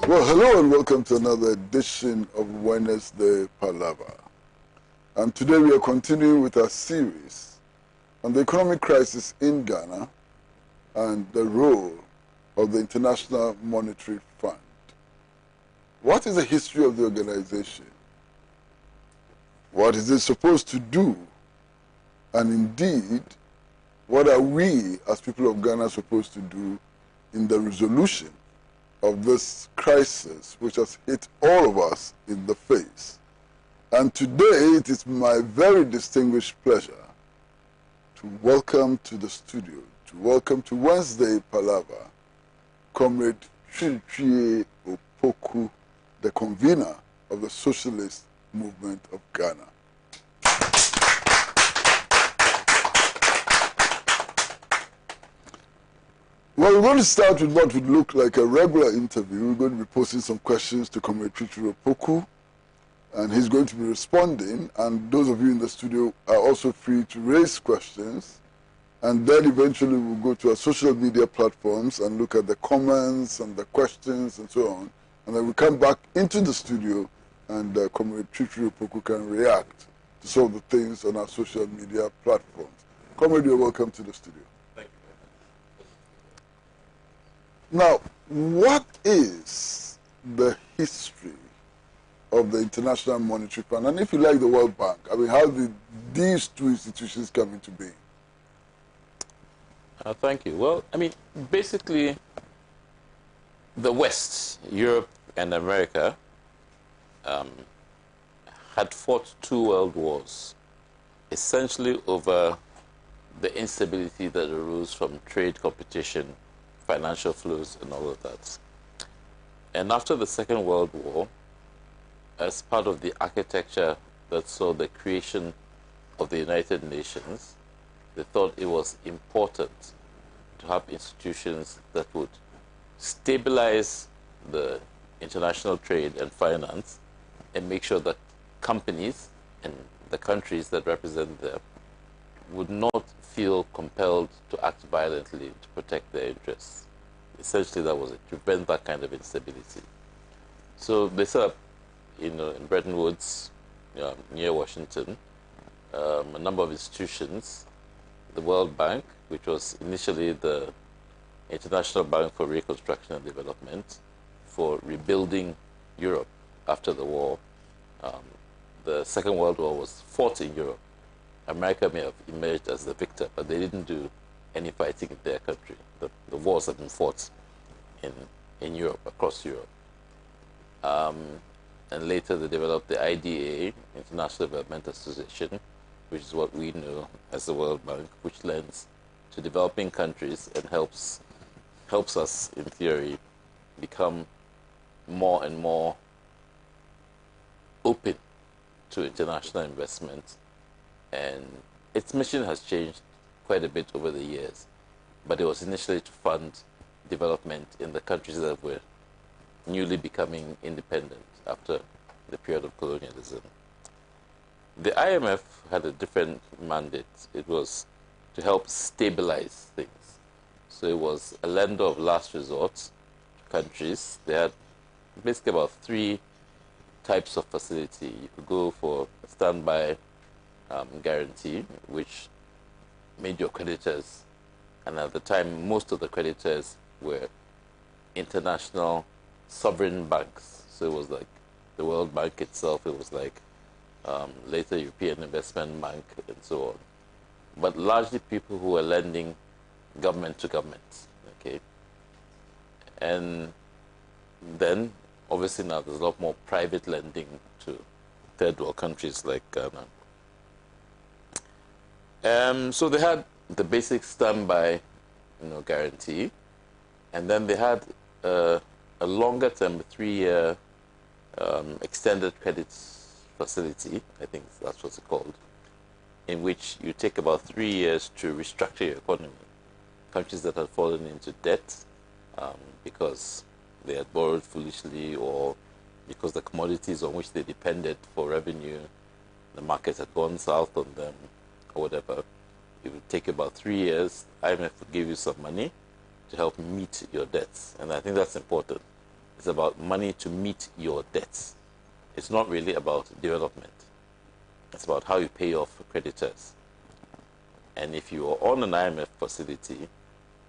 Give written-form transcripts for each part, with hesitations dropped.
Well, hello and welcome to another edition of Wednesday Palaver. And today we are continuing with our series on the economic crisis in Ghana and the role of the International Monetary Fund. What is the history of the organization? What is it supposed to do? And indeed, what are we as people of Ghana supposed to do in the resolution of this crisis which has hit all of us in the face? And today it is my very distinguished pleasure to welcome to the studio, to welcome to Wednesday Palaver, Comrade Kyeretwei Opoku, the convener of the Socialist movement of Ghana. Well, we're going to start with what would look like a regular interview. We're going to be posing some questions to Comrade Kyeretwei Opoku, and he's going to be responding. And those of you in the studio are also free to raise questions. And then eventually we'll go to our social media platforms and look at the comments and the questions and so on. And then we come back into the studio and Comrade Kyeretwei Opoku can react to some of the things on our social media platforms. Comrade, you're welcome to the studio. Now, what is the history of the International Monetary Fund? And if you like the World Bank, I mean, how did these two institutions come into being? Thank you. Well, I mean, basically, the West, Europe and America, had fought two world wars, essentially over the instability that arose from trade competition, financial flows, and all of that. And after the Second World War, as part of the architecture that saw the creation of the United Nations, they thought it was important to have institutions that would stabilize the international trade and finance and make sure that companies and the countries that represent them would not feel compelled to act violently to protect their interests. Essentially, that was it, to prevent that kind of instability. So they set up, in Bretton Woods, near Washington, a number of institutions. The World Bank, which was initially the International Bank for Reconstruction and Development, for rebuilding Europe after the war. The Second World War was fought in Europe. America may have emerged as the victor, but they didn't do any fighting in their country. The wars have been fought in Europe, across Europe. And later they developed the IDA, International Development Association, which is what we know as the World Bank, which lends to developing countries and helps us, in theory, become more and more open to international investment. And its mission has changed quite a bit over the years, but it was initially to fund development in the countries that were newly becoming independent after the period of colonialism. The IMF had a different mandate. It was to help stabilize things. So it was a lender of last resort to countries. They had basically about three types of facility. You could go for a standby guarantee, which made your creditors, and at the time most of the creditors were international sovereign banks. So it was like the World Bank itself, it was like later European Investment Bank and so on. But largely people who were lending government to government, okay? And then obviously now there's a lot more private lending to third world countries like Ghana. So they had the basic standby, guarantee, and then they had a longer term, 3-year extended credit facility, I think that's what's called, in which you take about 3 years to restructure your economy. Countries that had fallen into debt because they had borrowed foolishly, or because the commodities on which they depended for revenue, the market had gone south on them, or whatever. It would take about 3 years. IMF would give you some money to help meet your debts. And I think that's important. is about money to meet your debts. It's not really about development. It's about how you pay off creditors. And if you are on an IMF facility,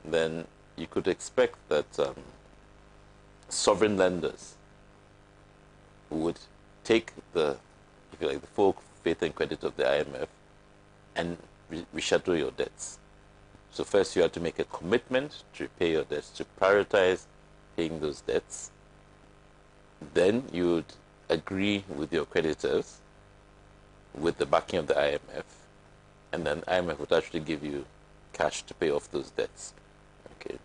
then you could expect that sovereign lenders would take the, if you like, the full faith and credit of the IMF and reschedule your debts. So first you have to make a commitment to repay your debts, to prioritize paying those debts. Then you would agree with your creditors with the backing of the IMF, and then IMF would actually give you cash to pay off those debts. Okay.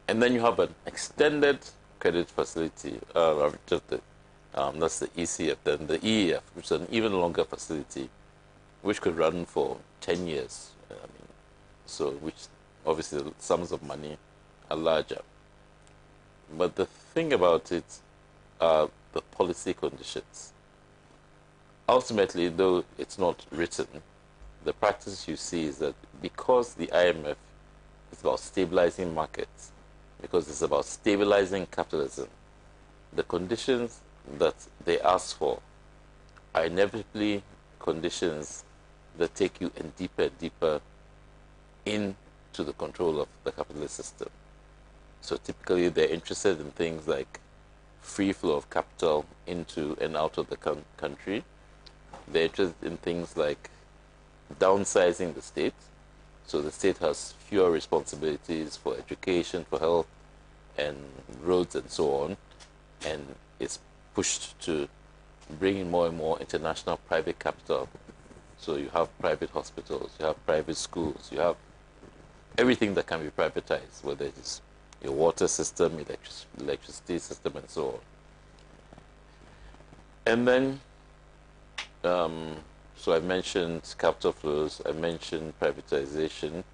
And then you have an extended credit facility, that's the ECF, then the EEF, which is an even longer facility, which could run for 10 years. So which obviously the sums of money are larger. But the thing about it are the policy conditions. Ultimately, though it's not written, the practice you see is that because the IMF is about stabilizing markets, because it's about stabilizing capitalism, the conditions that they ask for are inevitably conditions that take you in deeper and deeper into the control of the capitalist system. So typically they're interested in things like free flow of capital into and out of the country. They're interested in things like downsizing the state, so the state has fewer responsibilities for education, for health, and roads and so on, and it's pushed to bring in more and more international private capital. So you have private hospitals, you have private schools, you have everything that can be privatized, whether it is your water system, electricity system, and so on. And then, so I mentioned capital flows, I mentioned privatization.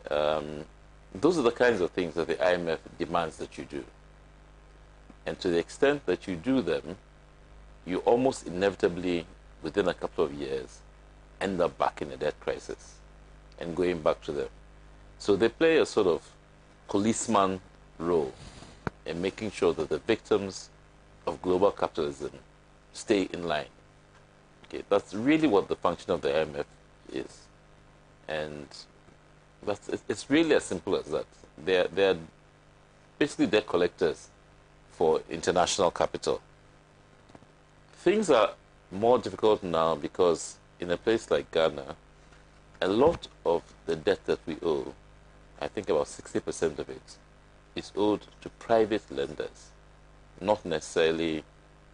Those are the kinds of things that the IMF demands that you do. And to the extent that you do them, you almost inevitably, within a couple of years, end up back in a debt crisis and going back to them. So they play a sort of policeman role in making sure that the victims of global capitalism stay in line. Okay, that's really what the function of the IMF is. And it's really as simple as that. They're basically debt collectors for international capital. Things are more difficult now because in a place like Ghana, a lot of the debt that we owe, I think about 60% of it, is owed to private lenders, not necessarily,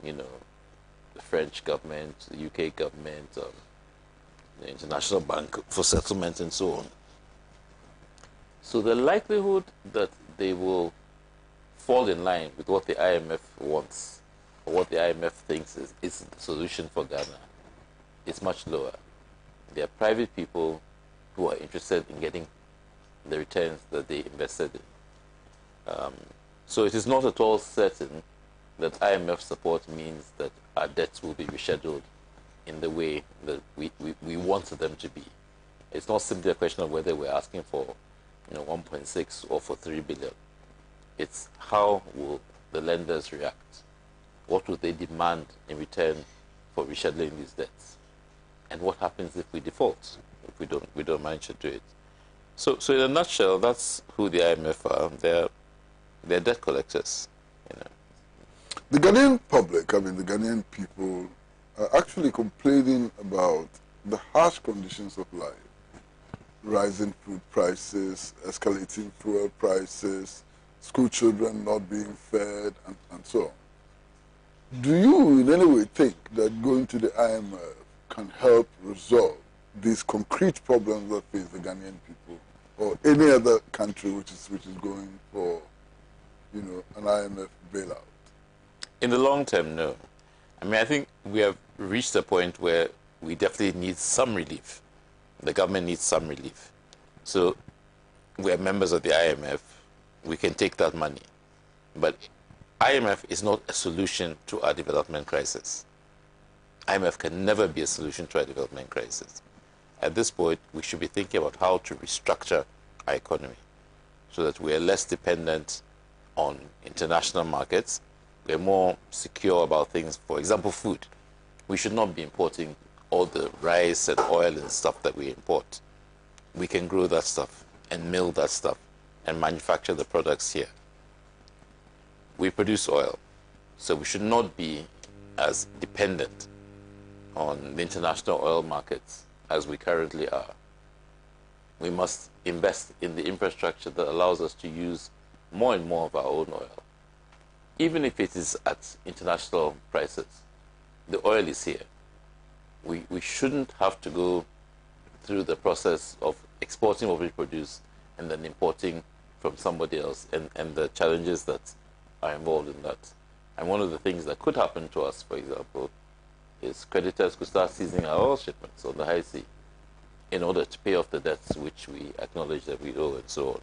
the French government, the UK government, the International Bank for Settlement, and so on. So the likelihood that they will fall in line with what the IMF wants, or what the IMF thinks is the solution for Ghana, is much lower. They are private people who are interested in getting the returns that they invested in. So it is not at all certain that IMF support means that our debts will be rescheduled in the way that we want them to be. It's not simply a question of whether we're asking for 1.6 or for 3 billion. It's how will the lenders react? What will they demand in return for rescheduling these debts? And what happens if we default, if we don't manage to do it? So in a nutshell, that's who the IMF are. They're debt collectors. The Ghanaian public, the Ghanaian people, are actually complaining about the harsh conditions of life. Rising food prices, escalating fuel prices, school children not being fed, and so on. Do you in any way think that going to the IMF can help resolve these concrete problems that face the Ghanaian people, or any other country which is going for, an IMF bailout? In the long term, no. I think we have reached a point where we definitely need some relief. The government needs some relief. So we are members of the IMF. We can take that money. But IMF is not a solution to our development crisis. IMF can never be a solution to our development crisis. At this point, we should be thinking about how to restructure our economy so that we are less dependent on international markets. We're more secure about things. For example, food. We should not be importing all the rice and oil and stuff that we import. We can grow that stuff and mill that stuff and manufacture the products here. We produce oil, so we should not be as dependent on the international oil markets as we currently are. We must invest in the infrastructure that allows us to use more and more of our own oil, even if it is at international prices. The oil is here. We shouldn't have to go through the process of exporting what we produce and then importing from somebody else, and the challenges that are involved in that. And one of the things that could happen to us, for example, is creditors could start seizing our oil shipments on the high sea in order to pay off the debts which we acknowledge that we owe and so on.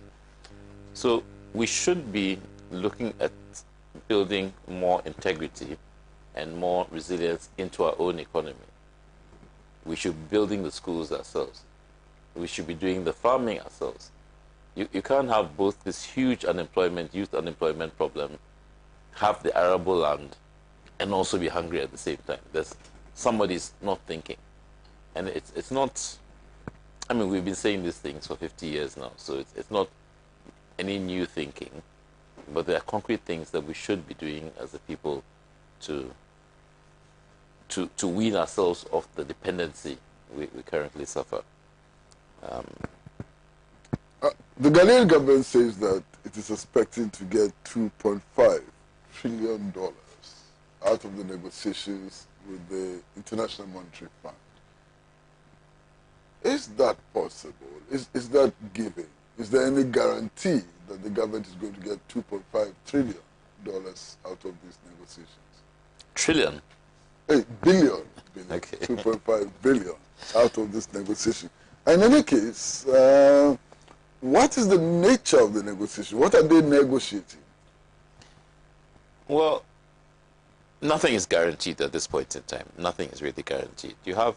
So we should be looking at building more integrity and more resilience into our own economy. We should be building the schools ourselves. We should be doing the farming ourselves. You can't have both this huge unemployment, youth unemployment problem, have the arable land, and also be hungry at the same time. Somebody's not thinking. And it's not, I mean, we've been saying these things for 50 years now, so it's not any new thinking, but there are concrete things that we should be doing as a people to wean ourselves off the dependency we currently suffer. The Ghanaian government says that it is expecting to get $2.5 trillion out of the negotiations with the International Monetary Fund. Is that possible? Is that given? Is there any guarantee that the government is going to get $2.5 trillion out of these negotiations? Trillion? Billion. Okay. 2.5 billion out of this negotiation. In any case, what is the nature of the negotiation? What are they negotiating? Well, nothing is guaranteed at this point in time. Nothing is really guaranteed. You have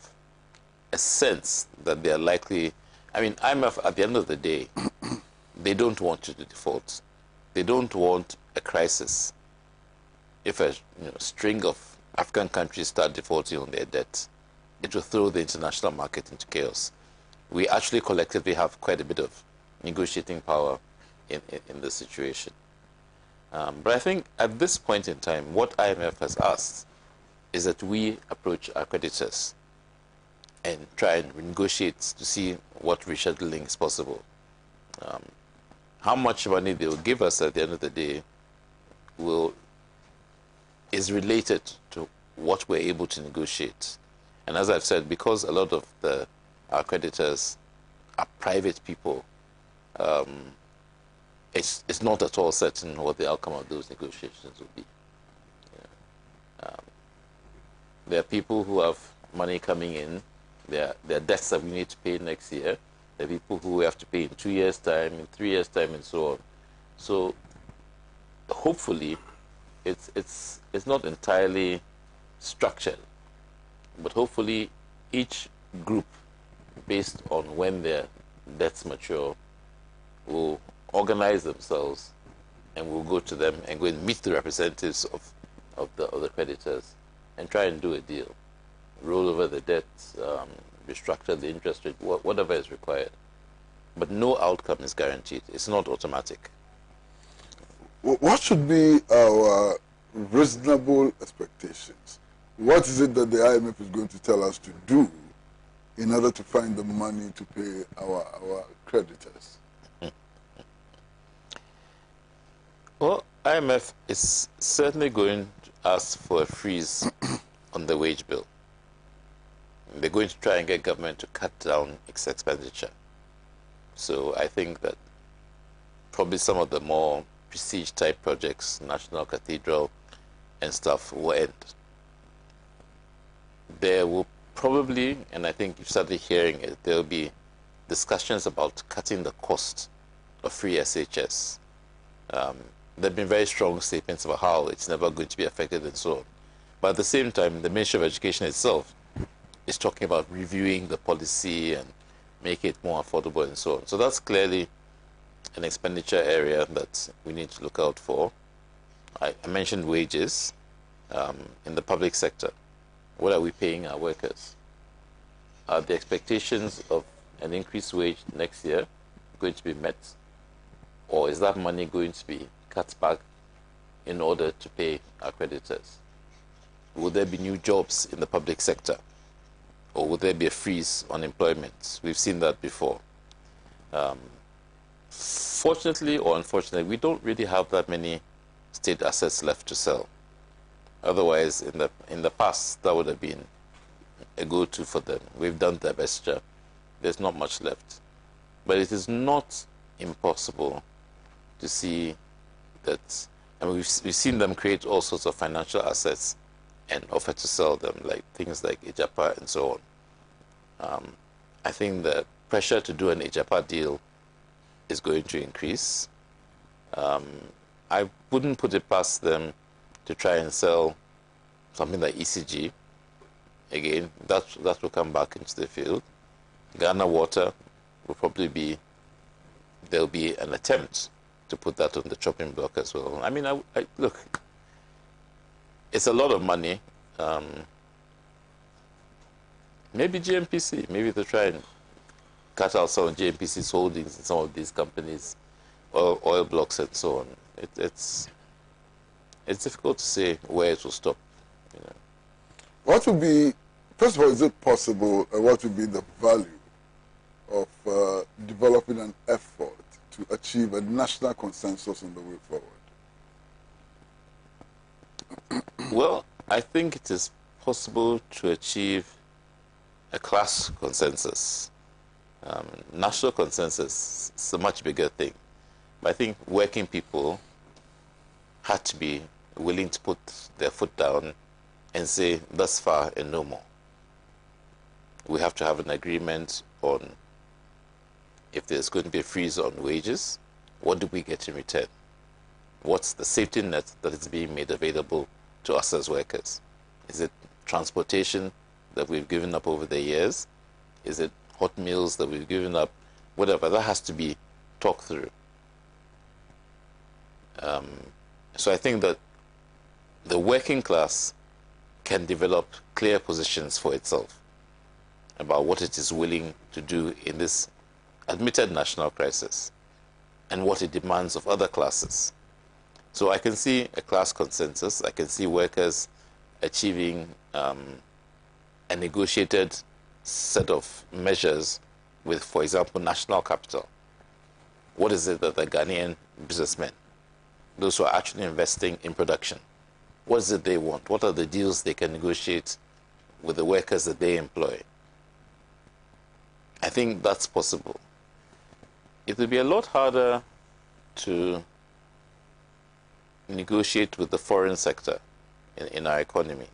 a sense that they are likely, I mean, IMF, at the end of the day, they don't want you to default. They don't want a crisis. If a string of African countries start defaulting on their debt, it will throw the international market into chaos. We actually collectively have quite a bit of negotiating power in this situation. But I think at this point in time, what IMF has asked is that we approach our creditors and try and negotiate to see what rescheduling is possible. How much money they will give us at the end of the day is related to what we're able to negotiate. And as I've said, because a lot of our creditors are private people, it's not at all certain what the outcome of those negotiations will be. There are people who have money coming in. There are debts that we need to pay next year. There are people who we have to pay in 2 years' time, in 3 years' time, and so on. So hopefully, it's not entirely structured, but hopefully each group, based on when their debts mature, will organize themselves and will go to them and go and meet the representatives of the creditors and try and do a deal. Roll over the debts, restructure the interest rate, whatever is required. But no outcome is guaranteed. It's not automatic. What should be our reasonable expectations? What is it that the IMF is going to tell us to do in order to find the money to pay our creditors? Well, IMF is certainly going to ask for a freeze on the wage bill. They're going to try and get government to cut down its expenditure. So I think that probably some of the more prestige-type projects, National Cathedral and stuff, will end. There will probably, and I think you've started hearing it, there will be discussions about cutting the cost of free SHS. There have been very strong statements about how it's never going to be affected and so on. But at the same time, the Ministry of Education itself is talking about reviewing the policy and make it more affordable and so on. So that's clearly an expenditure area that we need to look out for. I mentioned wages in the public sector. What are we paying our workers? Are the expectations of an increased wage next year going to be met? Or is that money going to be cut back in order to pay our creditors? Will there be new jobs in the public sector? Or will there be a freeze on employment? We've seen that before. Fortunately or unfortunately, we don't really have that many state assets left to sell. Otherwise, in the past, that would have been a go-to for them. We've done their best job. There's not much left. But it is not impossible to see that, and we've seen them create all sorts of financial assets and offer to sell them, like things like Ijapa and so on. I think the pressure to do an Ijapa deal is going to increase. I wouldn't put it past them to try and sell something like ECG. Again, that will come back into the field. Ghana Water will probably be, there'll be an attempt to put that on the chopping block as well. I mean, look, it's a lot of money. Maybe GMPC, maybe they'll try and cut out some of GMPC's holdings in some of these companies, oil blocks and so on. It's difficult to say where it will stop. You know. What would be, first of all, is it possible, what would be the value of developing an effort to achieve a national consensus on the way forward? Well, I think it is possible to achieve a class consensus. National consensus is a much bigger thing. But I think working people had to be willing to put their foot down and say, thus far and no more. We have to have an agreement on if there's going to be a freeze on wages, what do we get in return? What's the safety net that is being made available to us as workers? Is it transportation that we've given up over the years? Is it hot meals that we've given up? Whatever, that has to be talked through. So I think that the working class can develop clear positions for itself about what it is willing to do in this admitted national crisis and what it demands of other classes. So I can see a class consensus. I can see workers achieving a negotiated set of measures with, for example, national capital. What is it that the Ghanaian businessmen, those who are actually investing in production, what is it they want? What are the deals they can negotiate with the workers that they employ? I think that's possible. It will be a lot harder to negotiate with the foreign sector in our economy.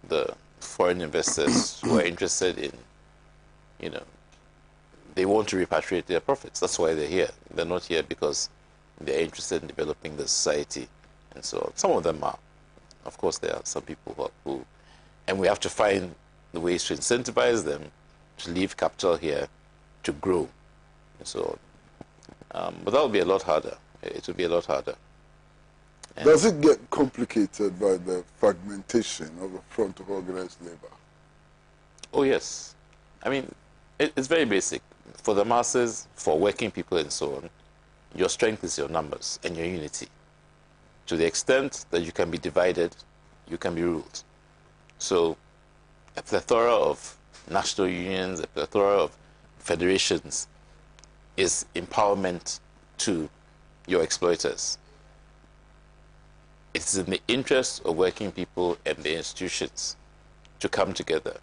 The foreign investors who are interested in, they want to repatriate their profits. That's why they're here. They're not here because they're interested in developing the society and so on. Some of them are. Of course, there are some people who and we have to find the ways to incentivize them to leave capital here to grow and so on. But that will be a lot harder. It will be a lot harder. And does it get complicated by the fragmentation of the front of organized labor? Oh, yes. I mean, it's very basic. For the masses, for working people and so on, your strength is your numbers and your unity. To the extent that you can be divided, you can be ruled. So a plethora of national unions, a plethora of federations is empowerment to your exploiters. It's in the interest of working people and the institutions to come together.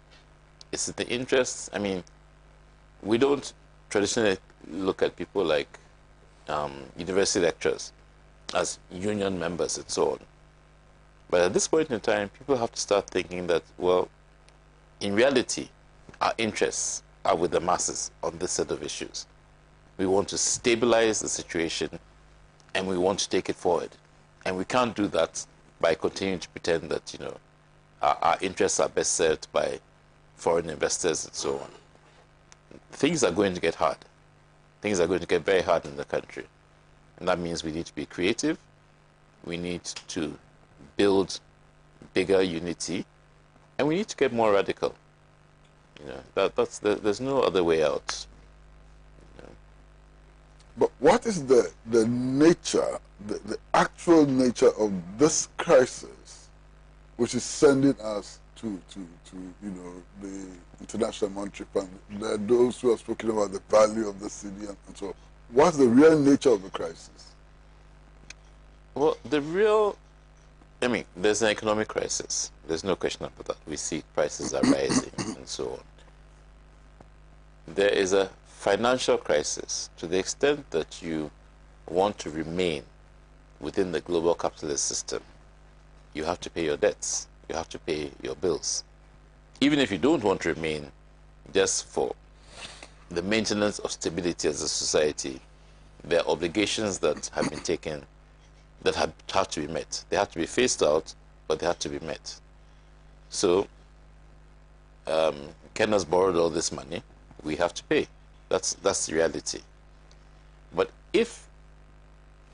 It's in the interest, I mean, we don't traditionally look at people like university lecturers as union members and so on. But at this point in time, people have to start thinking that, well, in reality, our interests are with the masses on this set of issues. We want to stabilize the situation and we want to take it forward. And we can't do that by continuing to pretend that, our interests are best served by foreign investors and so on. Things are going to get hard. things are going to get very hard in the country. And that means we need to be creative. We need to build bigger unity. And we need to get more radical. There's no other way out. But what is the nature, the actual nature of this crisis, which is sending us to the International Monetary Fund? There are those who have spoken about the value of the cedi and so on. What's the real nature of the crisis? Well, there's an economic crisis. There's no question about that. We see prices are rising and so on. There is a financial crisis. To the extent that you want to remain within the global capitalist system, you have to pay your debts. You have to pay your bills. Even if you don't want to remain, just for the maintenance of stability as a society, there are obligations that have been taken that have to be met. They have to be phased out, but they have to be met. So, Ken has borrowed all this money. We have to pay. That's the reality. But if,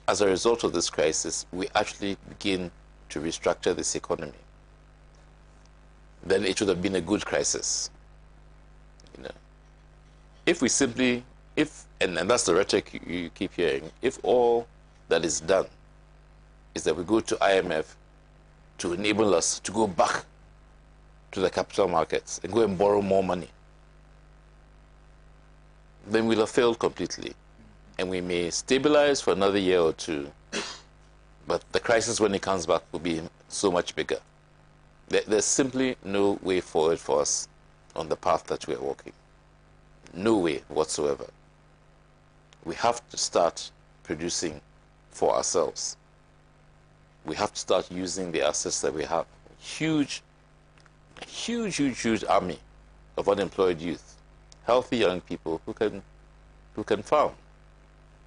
as a result of this crisis, we actually begin to restructure this economy, then it would have been a good crisis. If we simply, and that's the rhetoric you keep hearing, if all that is done is that we go to IMF to enable us to go back to the capital markets and go and borrow more money, then we'll have failed completely. And we may stabilize for another year or two, but the crisis when it comes back will be so much bigger. There's simply no way forward for us on the path that we are walking. No way whatsoever. We have to start producing for ourselves. We have to start using the assets that we have. Huge army of unemployed youth, healthy young people who can farm,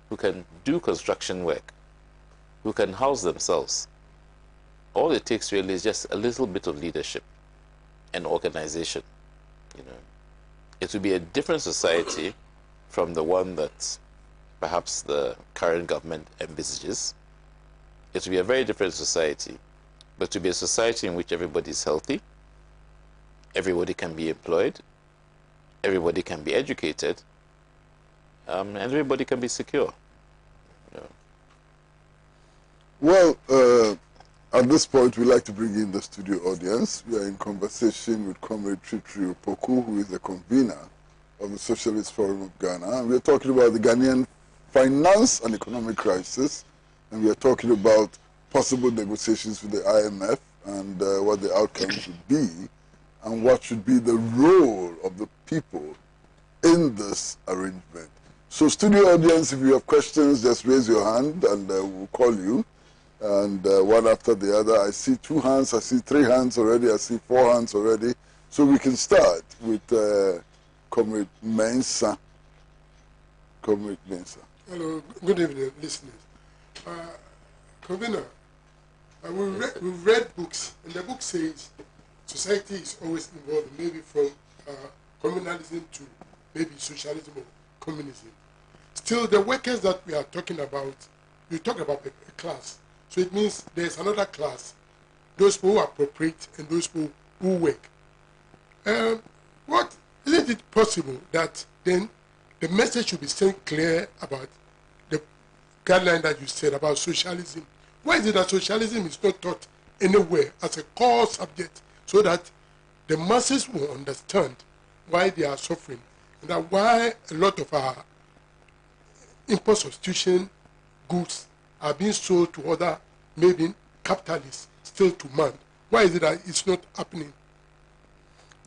who can do construction work, who can house themselves. All it takes really is just a little bit of leadership and organization. It would be a different society from the one that perhaps the current government envisages. It would be a very different society, but to be a society in which everybody is healthy, everybody can be employed, everybody can be educated, and everybody can be secure. Well, at this point, we'd like to bring in the studio audience. We are in conversation with Comrade Opoku, who is the convener of the Socialist Forum of Ghana. And we are talking about the Ghanaian finance and economic crisis, and we are talking about possible negotiations with the IMF and what the outcome should be, and what should be the role of the people in this arrangement. So, studio audience, if you have questions, just raise your hand and we'll call you. And one after the other. I see 2 hands, I see 3 hands already, I see 4 hands already. So we can start with Comrade Mensa. Comrade Mensa. Hello, good evening, listeners. Convener, we've read books, and the book says society is always involved, maybe from communalism to maybe socialism or communism. Still, the workers that we are talking about, you talk about a class. So it means there's another class, those people who appropriate and those people who work. Isn't it possible that then the message should be sent clear about the guideline that you said about socialism? Why is it that socialism is not taught anywhere as a core subject so that the masses will understand why they are suffering and that why a lot of our import substitution goods are being sold to other, maybe capitalists, still to man? Why is it that it's not happening?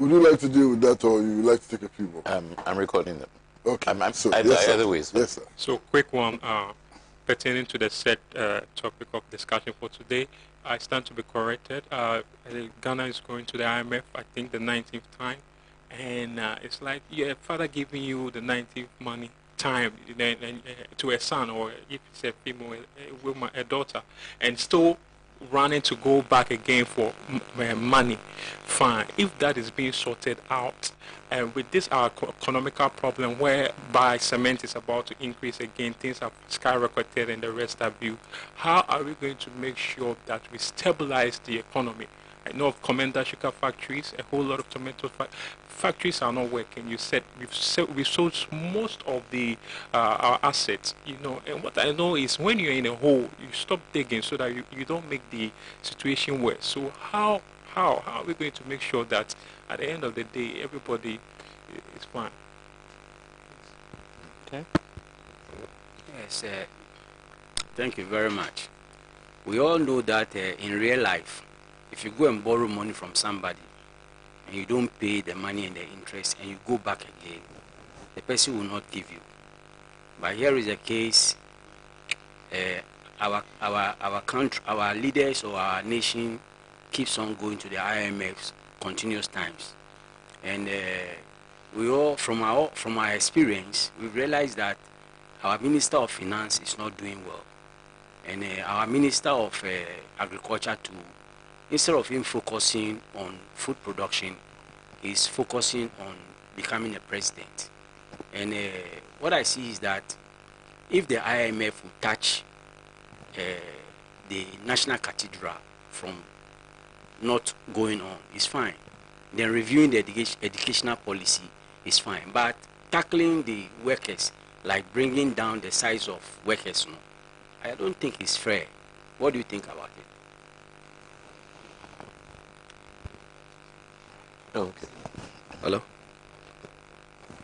Would you like to deal with that, or you would like to take a few more? I'm recording them. Okay. Either ways. Yes, sir. So, quick one pertaining to the set topic of discussion for today. I stand to be corrected. Ghana is going to the IMF, I think, the 19th time. And it's like your father giving you the 19th money time to a son, or if it's a female, a daughter, and still running to go back again for money, fine. If that is being sorted out, and with this our economical problem whereby cement is about to increase again, things have skyrocketed and the rest have you, how are we going to make sure that we stabilize the economy? I know of Commander sugar factories, a whole lot of tomato factories are not working. You said we've sold most of the our assets, you know. And what I know is when you're in a hole, you stop digging so that you don't make the situation worse. So how are we going to make sure that at the end of the day everybody is fine? Okay. Yes, thank you very much. We all know that in real life, if you go and borrow money from somebody and you don't pay the money and the interest and you go back again, the person will not give you. But here is a case, our country, our leaders or our nation keeps on going to the IMF continuous times. And we all, from our experience, we realize that our Minister of Finance is not doing well. And our Minister of Agriculture too, instead of him focusing on food production, he's focusing on becoming a president. And what I see is that if the IMF will touch the National Cathedral from not going on, it's fine. Then reviewing the educational policy is fine. But tackling the workers, like bringing down the size of workers, no, I don't think it's fair. What do you think about it? Okay. Hello?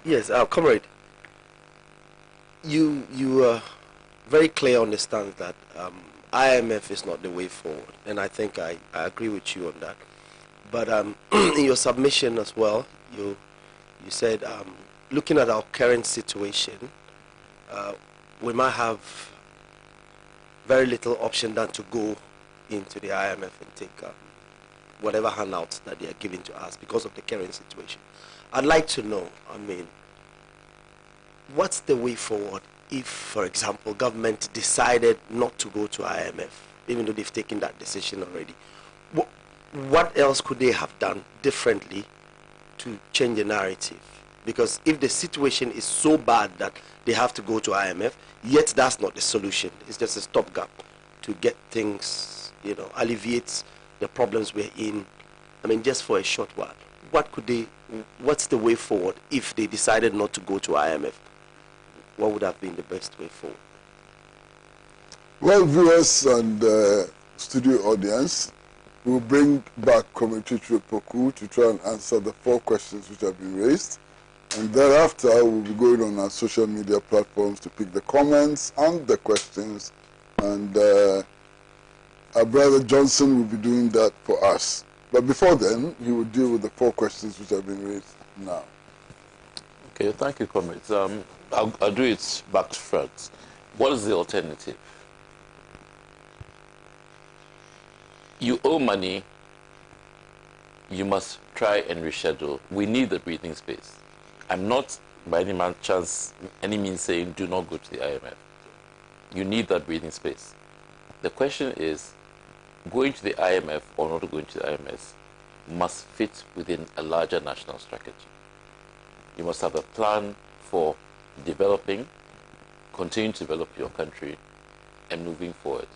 Yes, Comrade, you are very clear on the stance that IMF is not the way forward, and I think I agree with you on that. But in your submission as well, you said looking at our current situation, we might have very little option than to go into the IMF and take whatever handouts that they are giving to us because of the current situation. I'd like to know, I mean, what's the way forward if, for example, government decided not to go to IMF, even though they've taken that decision already? What else could they have done differently to change the narrative? Because if the situation is so bad that they have to go to IMF, yet that's not the solution. It's just a stopgap to get things, you know, alleviate the problems we're in, I mean, just for a short while. What's the way forward if they decided not to go to IMF? What would have been the best way forward? Well, viewers and studio audience, we'll bring back Comrade Opoku to try and answer the 4 questions which have been raised. And thereafter, we'll be going on our social media platforms to pick the comments and the questions. And our brother Johnson will be doing that for us. But before then, he will deal with the 4 questions which have been raised now. Okay, thank you, comrades. I'll do it back to front. What is the alternative? You owe money, you must try and reschedule. We need the breathing space. I'm not by any means saying do not go to the IMF. You need that breathing space. The question is, going to the IMF or not going to the IMF must fit within a larger national strategy. You must have a plan for developing, continuing to develop your country, and moving forward.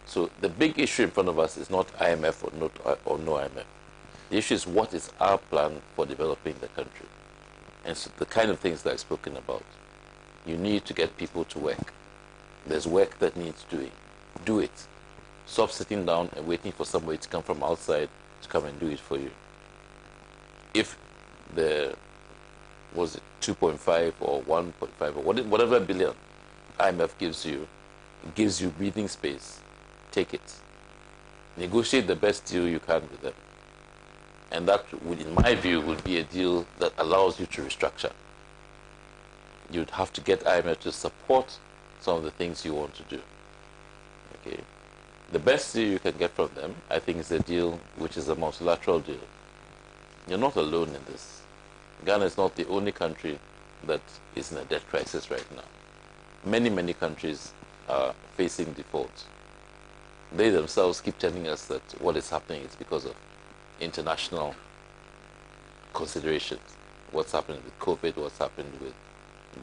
So the big issue in front of us is not IMF or no IMF. The issue is what is our plan for developing the country. And so the kind of things that I've spoken about. You need to get people to work. There's work that needs doing. Do it. Stop sitting down and waiting for somebody to come from outside to come and do it for you. If the, was it 2.5 or 1.5 or whatever billion IMF gives you, it gives you breathing space, take it. Negotiate the best deal you can with them. And that would, in my view, would be a deal that allows you to restructure. You'd have to get IMF to support some of the things you want to do. Okay. The best deal you can get from them, I think, is a deal which is a multilateral deal. You're not alone in this. Ghana is not the only country that is in a debt crisis right now. Many, many countries are facing default. they themselves keep telling us that what is happening is because of international considerations. What's happened with COVID, what's happened with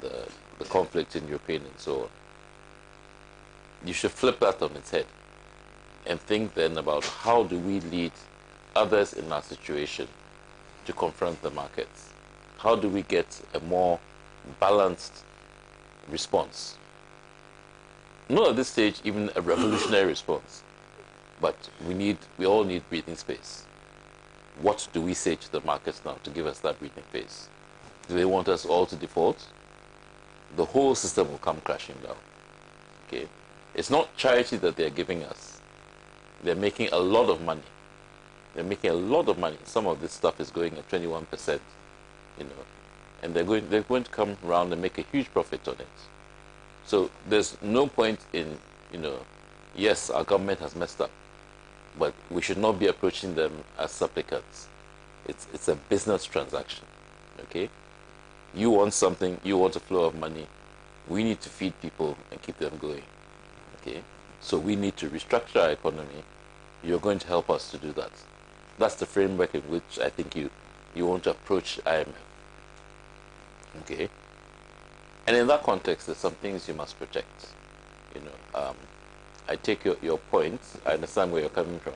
the conflict in Ukraine and so on. You should flip that on its head and think then about how do we lead others in our situation to confront the markets? How do we get a more balanced response? Not at this stage even a revolutionary response, but we all need breathing space. What do we say to the markets now to give us that breathing space? Do they want us all to default? The whole system will come crashing down. Okay? It's not charity that they're giving us. They're making a lot of money. They're making a lot of money. Some of this stuff is going at 21%, and they're going to come around and make a huge profit on it. So there's no point in, yes, our government has messed up, but we should not be approaching them as supplicants. It's a business transaction, okay? You want something, you want a flow of money. We need to feed people and keep them going, okay? So we need to restructure our economy. You're going to help us to do that. That's the framework in which I think you want to approach IMF, okay? And in that context, there's some things you must protect. I take your point. I understand where you're coming from,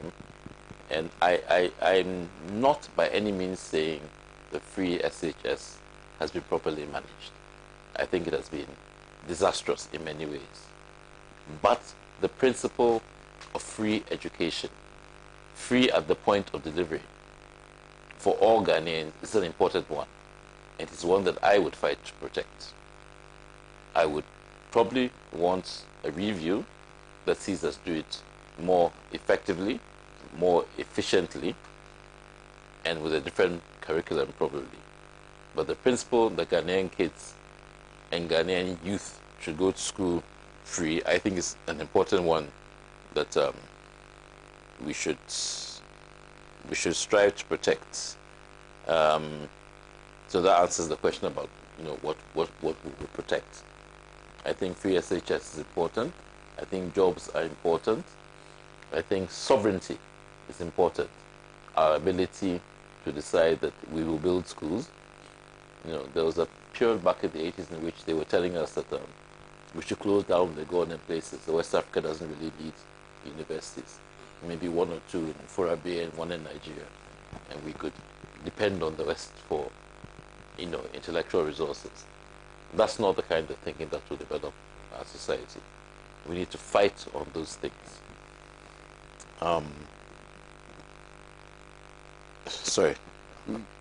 and I'm not by any means saying the free SHS has been properly managed. I think it has been disastrous in many ways. But the principle of free education, free at the point of delivery, for all Ghanaians is an important one, and it's one that I would fight to protect. I would probably want a review that sees us do it more effectively, more efficiently, and with a different curriculum probably. But the principle that Ghanaian kids and Ghanaian youth should go to school free, I think is an important one that we should strive to protect. So that answers the question about what we will protect. I think free SHS is important. I think jobs are important. I think sovereignty is important. Our ability to decide that we will build schools. There was a period back in the 80s in which they were telling us that we should close down the government places. The West Africa doesn't really need universities. Maybe one or two in Forabe and one in Nigeria. And we could depend on the West for, intellectual resources. That's not the kind of thinking that will develop our society. We need to fight on those things. Sorry,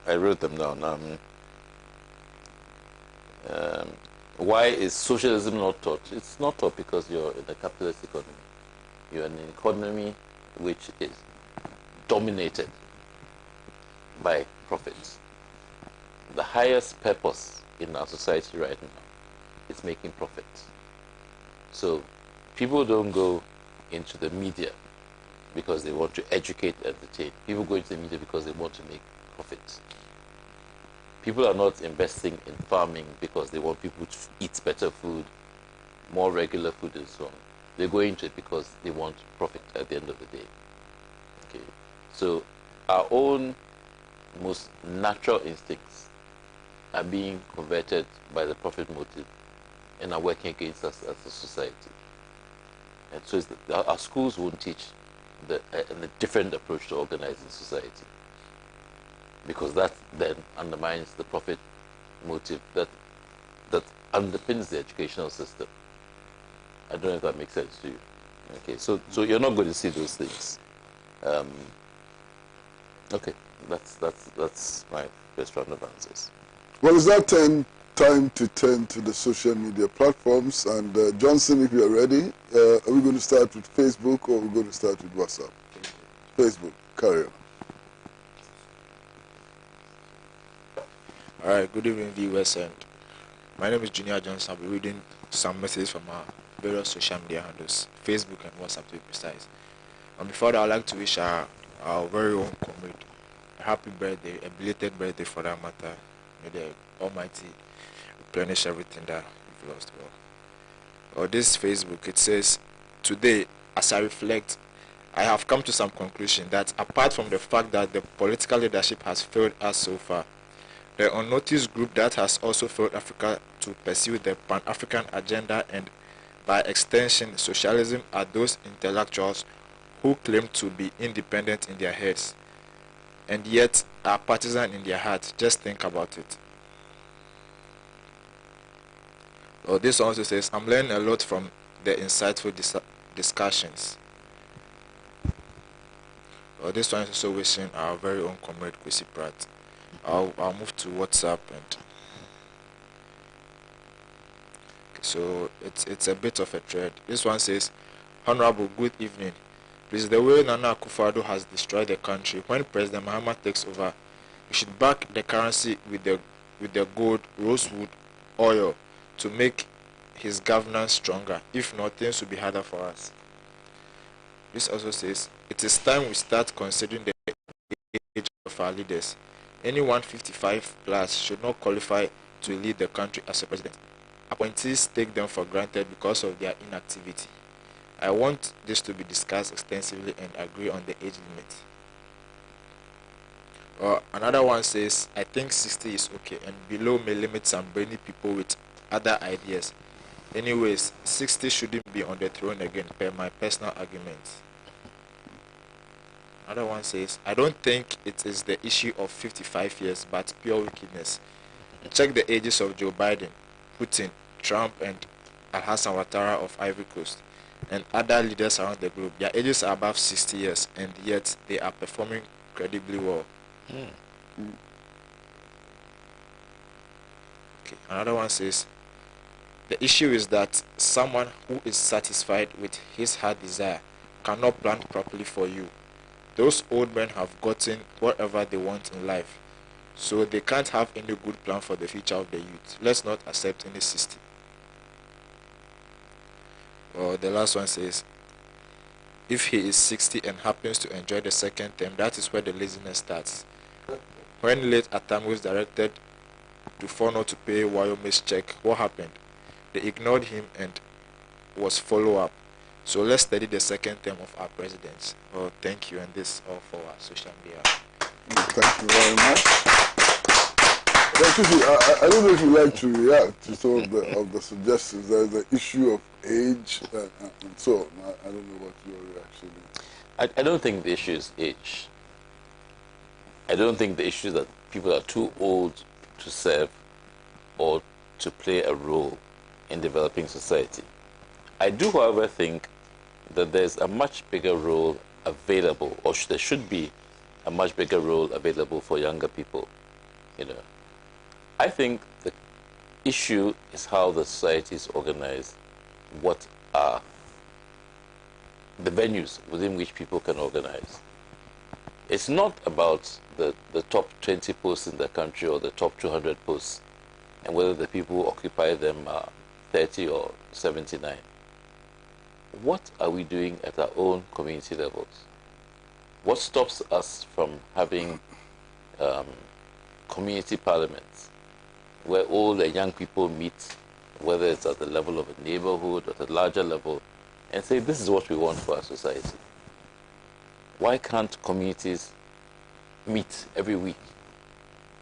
I wrote them down. Why is socialism not taught? It's not taught because you're in a capitalist economy. You're in an economy which is dominated by profits. The highest purpose in our society right now is making profits. So people don't go into the media because they want to educate and entertain. People go into the media because they want to make profits. People are not investing in farming because they want people to eat better food, more regular food and so on. They go into it because they want profit at the end of the day. Okay. So our own most natural instincts are being converted by the profit motive and are working against us as a society. And so our schools won't teach a different approach to organizing society, because that then undermines the profit motive that underpins the educational system. I don't know if that makes sense to you. Okay, so you're not going to see those things. Okay, that's my first round of answers. Well, it's now time to turn to the social media platforms. And Johnson, if you're ready, are we going to start with Facebook or are we going to start with WhatsApp? Facebook, carry on. All right, good evening, viewers, and my name is Junior Johnson. I'll be reading some messages from our various social media handles, Facebook and WhatsApp to be precise. And before that, I'd like to wish our very own Comrade a happy birthday, a belated birthday for that matter. May the Almighty replenish everything that we've lost. Or this Facebook, it says, today, as I reflect, I have come to some conclusion that apart from the fact that the political leadership has failed us so far, the unnoticed group that has also failed Africa to pursue the Pan-African agenda and by extension socialism are those intellectuals who claim to be independent in their heads and yet are partisan in their hearts. Just think about it. Well, this also says, I'm learning a lot from the insightful discussions. Well, this one is also wishing our very own comrade Kwesi Pratt. I'll move to WhatsApp and so it's a bit of a thread. This one says, Honorable, good evening. Please, the way Nana Akufo-Addo has destroyed the country, when President Mahama takes over, we should back the currency with the gold, rosewood, oil to make his governance stronger. If not, things will be harder for us. This also says, it is time we start considering the age of our leaders. Anyone 55 plus should not qualify to lead the country as a president. Appointees take them for granted because of their inactivity. I want this to be discussed extensively and agree on the age limit. Another one says, I think 60 is okay and below may limit some brainy people with other ideas. Anyways, 60 shouldn't be on the throne again, per my personal argument. Another one says, I don't think it is the issue of 55 years, but pure wickedness. Check the ages of Joe Biden, Putin, Trump, and Al-Hassan Ouattara of Ivory Coast, and other leaders around the globe. Their ages are above 60 years, and yet they are performing incredibly well. Okay. Another one says, the issue is that someone who is satisfied with his heart desire cannot plan properly for you. Those old men have gotten whatever they want in life, so they can't have any good plan for the future of the youth. Let's not accept any 60. The last one says, if he is 60 and happens to enjoy the second term, that is where the laziness starts. When late Atam was directed to Fono to pay Wyoming's check, what happened? They ignored him and was follow-up. So let's study the second term of our presidents. Thank you, and this is all for our social media. Thank you very much. I don't know if you'd like to react to some of the suggestions. There's the issue of age and so on. I don't know what your reaction is. I don't think the issue is age. I don't think the issue is that people are too old to serve or to play a role in developing society. I do, however, think that there's a much bigger role available, or there should be a much bigger role available for younger people. I think the issue is how the society is organized, what are the venues within which people can organize. It's not about the top 20 posts in the country or the top 200 posts and whether the people who occupy them are 30 or 79. What are we doing at our own community levels? What stops us from having community parliaments where all the young people meet, whether it's at the level of a neighborhood or at a larger level, and say, this is what we want for our society? Why can't communities meet every week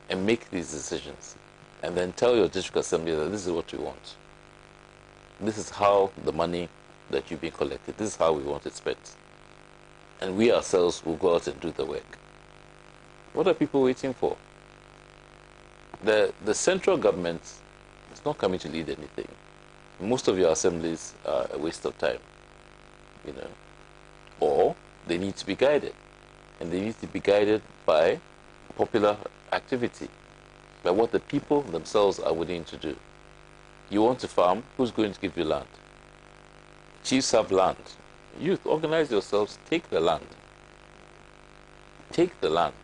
and make these decisions and then tell your district assembly that this is what we want? This is how the money that you've been collected, this is how we want it spent. And we ourselves will go out and do the work. What are people waiting for? The central government is not coming to lead anything. Most of your assemblies are a waste of time, or they need to be guided. And they need to be guided by popular activity, by what the people themselves are willing to do. You want to farm, who's going to give you land? Chiefs have land. Youth, organize yourselves, take the land. Take the land.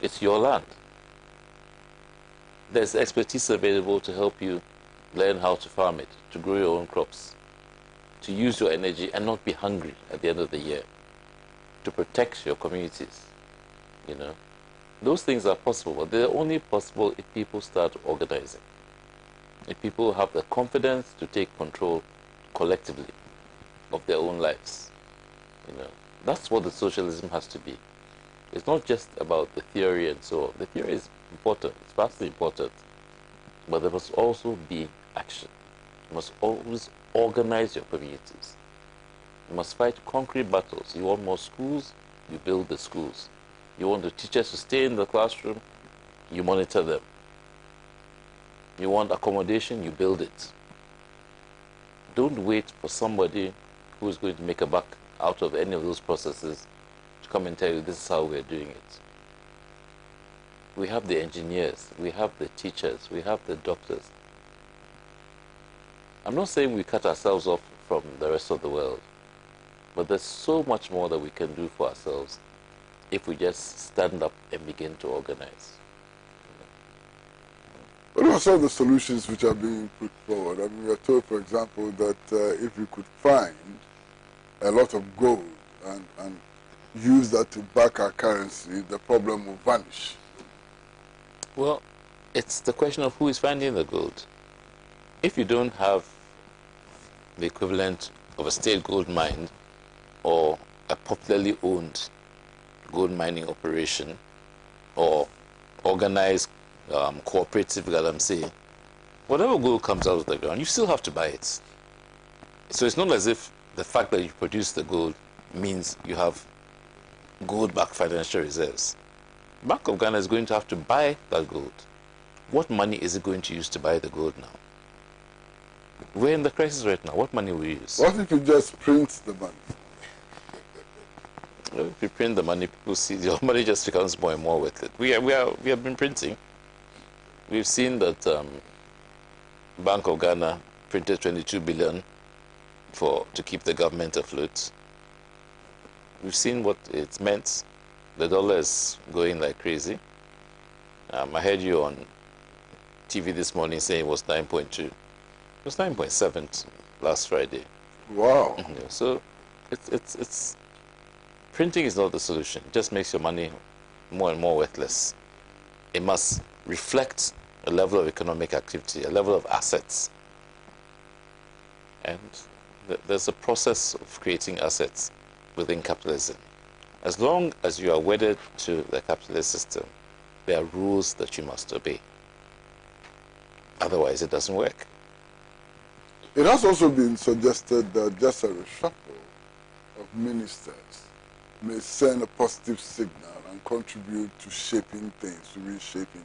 It's your land. There's expertise available to help you learn how to farm it, to grow your own crops, to use your energy and not be hungry at the end of the year, to protect your communities. Those things are possible, but they're only possible if people start organizing. If people have the confidence to take control collectively of their own lives. That's what the socialism has to be. It's not just about the theory and so on. The theory is important, it's vastly important, but there must also be action. You must always organize your communities. You must fight concrete battles. You want more schools, you build the schools. You want the teachers to stay in the classroom, you monitor them. You want accommodation, you build it. Don't wait for somebody who is going to make a buck out of any of those processes to come and tell you this is how we're doing it. We have the engineers, we have the teachers, we have the doctors. I'm not saying we cut ourselves off from the rest of the world, but there's so much more that we can do for ourselves if we just stand up and begin to organize. What are some of the solutions which are being put forward? I mean, we are told, for example, that if we could find a lot of gold and use that to back our currency, the problem will vanish. Well, it's the question of who is finding the gold. If you don't have the equivalent of a state gold mine or a popularly owned gold mining operation or organized cooperative galamsey, whatever gold comes out of the ground, you still have to buy it. So it's not as if the fact that you produce the gold means you have gold-backed financial reserves. Bank of Ghana is going to have to buy that gold. What money is it going to use to buy the gold now? We're in the crisis right now. What money will we use? What if you just print the money? Well, if you print the money, people see your money just becomes more and more worth it. We have been printing. We've seen that Bank of Ghana printed 22 billion to keep the government afloat. We've seen what it's meant. The dollar is going like crazy. I heard you on TV this morning saying it was 9.2. It was 9.7 last Friday. Wow. Yeah, so it's printing is not the solution. It just makes your money more and more worthless. It must reflect a level of economic activity, a level of assets. And there's a process of creating assets within capitalism. As long as you are wedded to the capitalist system, there are rules that you must obey. Otherwise, it doesn't work. It has also been suggested that just a reshuffle of ministers may send a positive signal and contribute to shaping things, to reshaping things.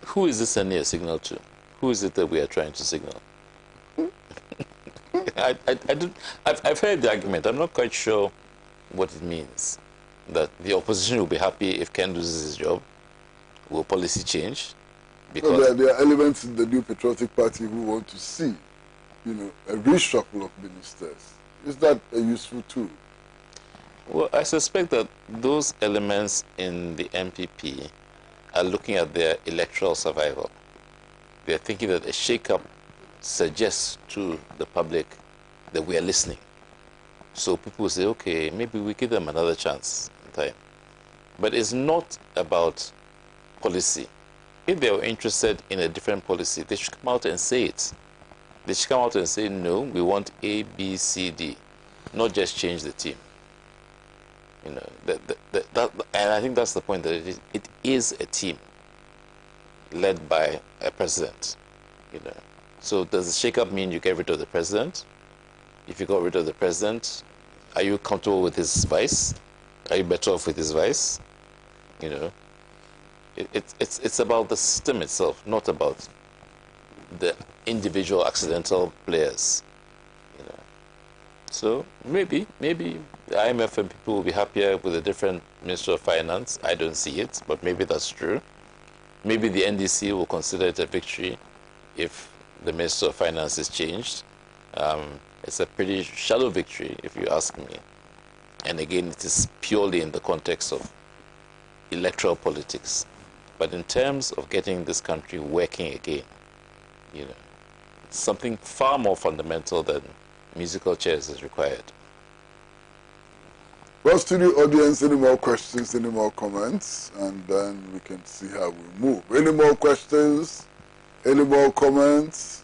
Who is this sending a signal to? Who is it that we are trying to signal? I've heard the argument. I'm not quite sure what it means. That the opposition will be happy if Ken loses his job. Will policy change? Because So there are elements in the New Patriotic Party who want to see, a reshuffle of ministers. Is that a useful tool? Well, I suspect that those elements in the MPP are looking at their electoral survival. They are thinking that a shake-up suggests to the public that we are listening. So people say, okay, maybe we give them another chance in time. But it's not about policy. If they were interested in a different policy, they should come out and say it. They should come out and say, no, we want A, B, C, D, not just change the team. And I think that's the point, that it is a team led by a president. So does the shake-up mean you get rid of the president? If you got rid of the president, are you comfortable with his vice? Are you better off with his vice? It's about the system itself, not about the individual accidental players. So maybe the IMF and people will be happier with a different Minister of Finance. I don't see it, but maybe that's true. Maybe the NDC will consider it a victory if the Minister of Finance is changed. It's a pretty shallow victory, if you ask me. And again, it is purely in the context of electoral politics. But in terms of getting this country working again, something far more fundamental than musical chairs is required. Well, studio audience, any more questions, any more comments? And then we can see how we move. Any more questions? Any more comments?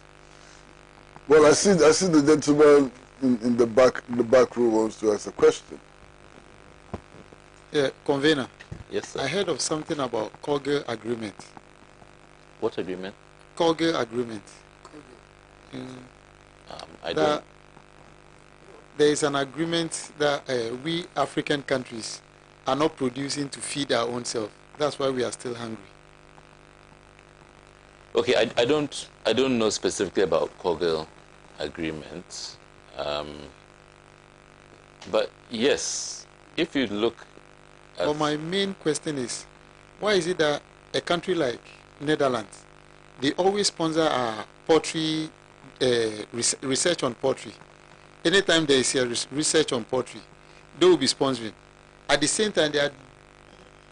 Well, I see the gentleman in the back row wants to ask a question. Yeah, Convener. Yes, sir. I heard of something about Kogel agreement. What agreement? Kogel agreement. I don't. There is an agreement that we African countries are not producing to feed our own self. That's why we are still hungry. Okay, I don't know specifically about Kogel agreements, but yes, if you look at... But my main question is, why is it that a country like Netherlands, they always sponsor our poultry, research on poultry? Anytime there is a research on poultry, they will be sponsoring. At the same time,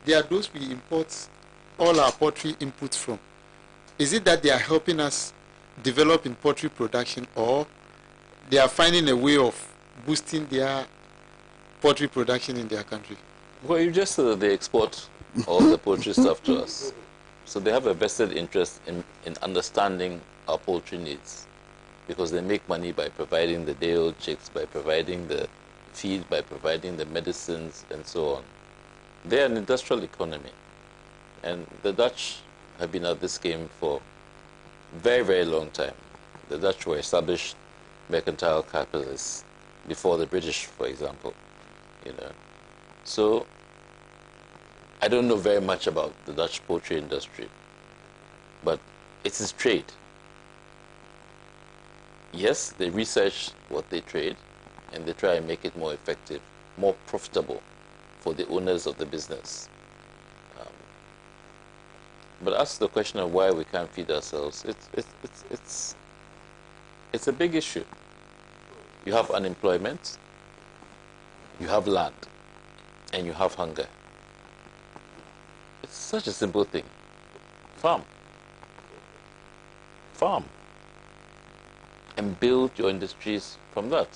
they are those we import all our poultry inputs from. Is it that they are helping us develop in poultry production, or they are finding a way of boosting their poultry production in their country? Well, you just said that they export all the poultry stuff to us. So they have a vested interest in understanding our poultry needs, because they make money by providing the day-old chicks, by providing the feed, by providing the medicines, and so on. They're an industrial economy. And the Dutch have been at this game for a very, very long time. The Dutch were established mercantile capitalists before the British, for example. So I don't know very much about the Dutch poultry industry, but it is trade. Yes, they research what they trade, and they try and make it more effective, more profitable for the owners of the business. But as to the question of why we can't feed ourselves, it's a big issue. You have unemployment, you have land, and you have hunger. It's such a simple thing. Farm. Farm. And build your industries from that.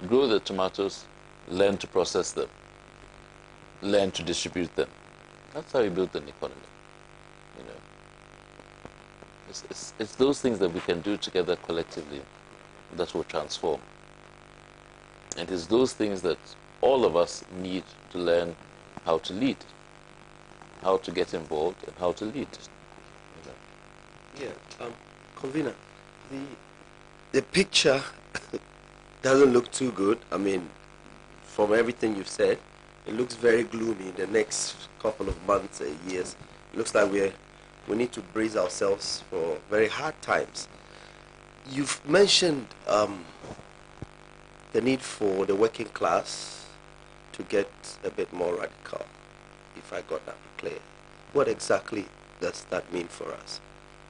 Grow the tomatoes, learn to process them, learn to distribute them. That's how you build an economy. It's those things that we can do together collectively that will transform. And it's those things that all of us need to learn how to lead, how to get involved, and how to lead. Yeah, Convener, the picture doesn't look too good. I mean, from everything you've said, it looks very gloomy in the next couple of months, years. It looks like we need to brace ourselves for very hard times. You've mentioned the need for the working class to get a bit more radical, if I got that clear. What exactly does that mean for us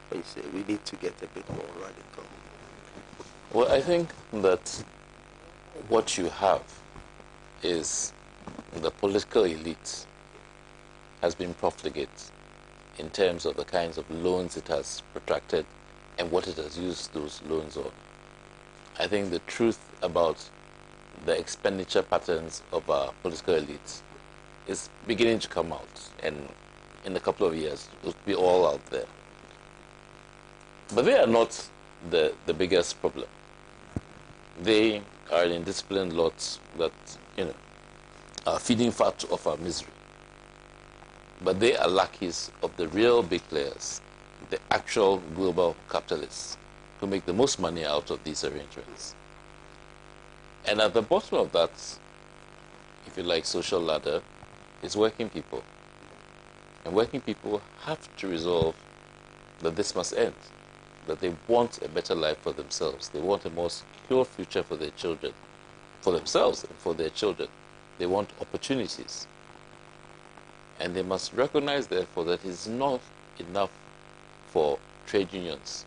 when you say we need to get a bit more radical? Well, I think that what you have is the political elite has been profligate in terms of the kinds of loans it has protracted and what it has used those loans on. I think the truth about the expenditure patterns of our political elites is beginning to come out, and in a couple of years it will be all out there. But they are not the biggest problem. They are an indisciplined lot that, are feeding fat off our misery. But they are lackeys of the real big players, the actual global capitalists who make the most money out of these arrangements. And at the bottom of that, if you like, social ladder, is working people. And working people have to resolve that this must end, that they want a better life for themselves. They want a more secure future for their children, for themselves and for their children. They want opportunities. And they must recognize, therefore, that it's not enough for trade unions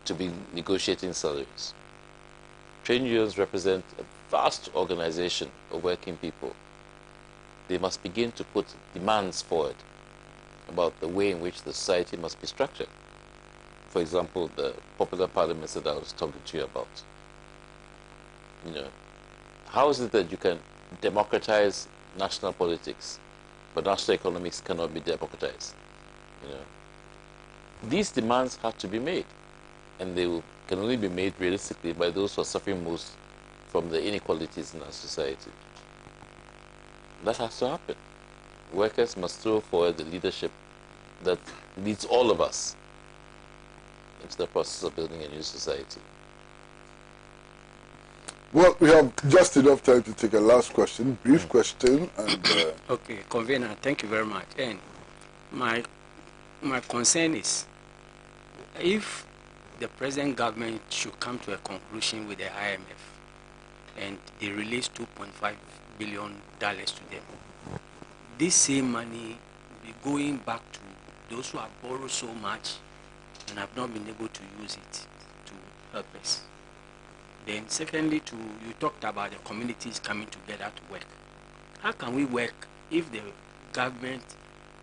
to be negotiating salaries. Trade unions represent a vast organization of working people. They must begin to put demands forward about the way in which the society must be structured. For example, the popular parliaments that I was talking to you about. How is it that you can democratize national politics, but national economics cannot be democratized? These demands have to be made. and can only be made realistically by those who are suffering most from the inequalities in our society. That has to happen. Workers must throw forward the leadership that leads all of us into the process of building a new society. Well, we have just enough time to take a last question, brief question, and... Okay, Convener, thank you very much. And my concern is, if the present government should come to a conclusion with the IMF and they release $2.5 billion to them, this same money will be going back to those who have borrowed so much and have not been able to use it to help us. Then secondly, you talked about the communities coming together to work. How can we work if the government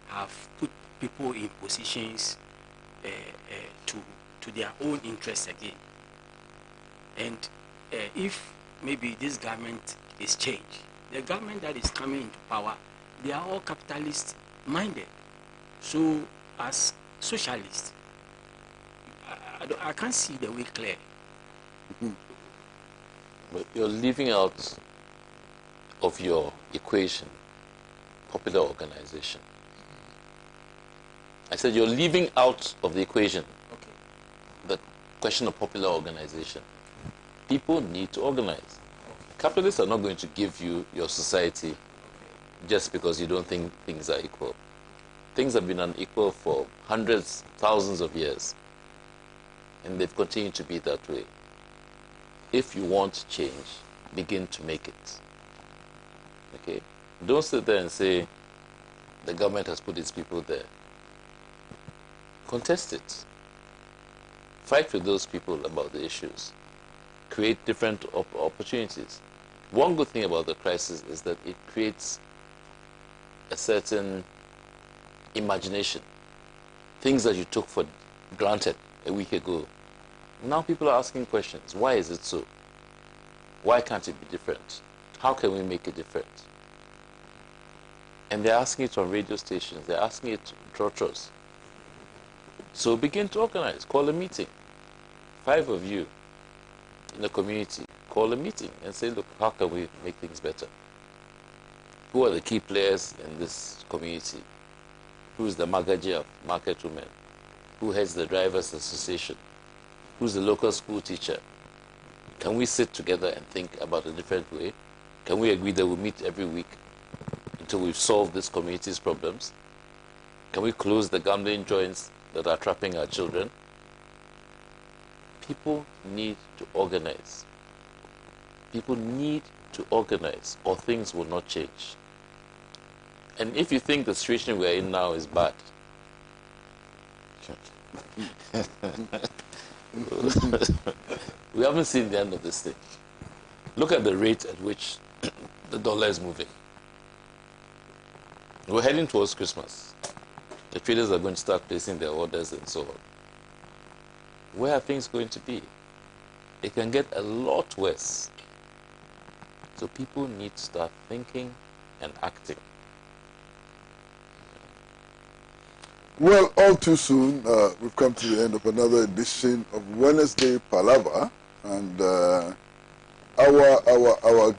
have put people in positions to their own interests again? And if maybe this government is changed, the government that is coming into power, they are all capitalist minded. So as socialists, I can't see the way clear. But you're leaving out of your equation popular organization. I said you're leaving out of the equation the question of popular organization. People need to organize. Capitalists are not going to give you your society just because you don't think things are equal. Things have been unequal for hundreds, thousands of years, and they've continued to be that way. If you want change, begin to make it. Okay? Don't sit there and say the government has put its people there. Contest it. Fight with those people about the issues. Create different opportunities. One good thing about the crisis is that it creates a certain imagination. Things that you took for granted a week ago. Now people are asking questions. Why is it so? Why can't it be different? How can we make it different? And they're asking it on radio stations. They're asking it in churches. So begin to organize. Call a meeting. 5 of you in the community, call a meeting and say, look, how can we make things better? Who are the key players in this community? Who is the Magaji of market women? Who heads the drivers association? Who's the local school teacher? Can we sit together and think about a different way? Can we agree that we'll meet every week until we've solved this community's problems? Can we close the gambling joints that are trapping our children? People need to organize. People need to organize or things will not change. And if you think the situation we're in now is bad, we haven't seen the end of this thing. Look at the rate at which the dollar is moving. We're heading towards Christmas. The traders are going to start placing their orders and so on. Where are things going to be? It can get a lot worse. So people need to start thinking and acting. Well, all too soon, we've come to the end of another edition of Wednesday Palaver, and our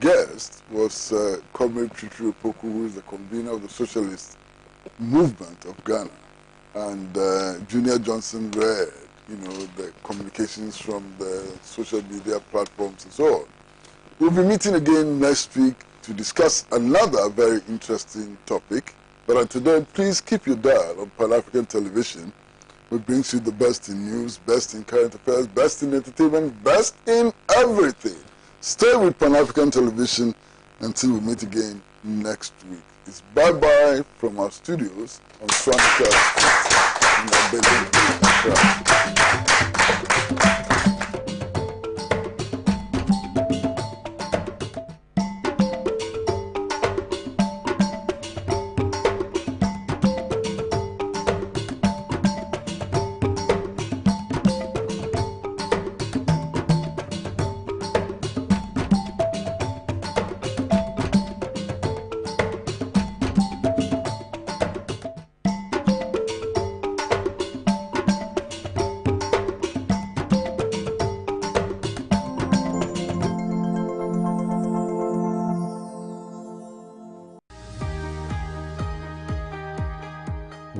guest was Comrade Opoku, who is the convener of the Socialist movement of Ghana, and Junior Johnson read, the communications from the social media platforms and so on. We'll be meeting again next week to discuss another very interesting topic. But until then, please keep your dial on Pan-African Television, which brings you the best in news, best in current affairs, best in entertainment, best in everything. Stay with Pan-African Television until we meet again next week. It's bye-bye from our studios on Swanika Street in Abedin, Accra.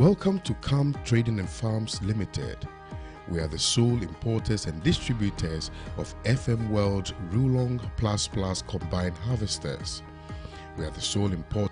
Welcome to Calm Trading and Farms Limited. We are the sole importers and distributors of FM World Rulong Plus Plus combined harvesters. We are the sole importers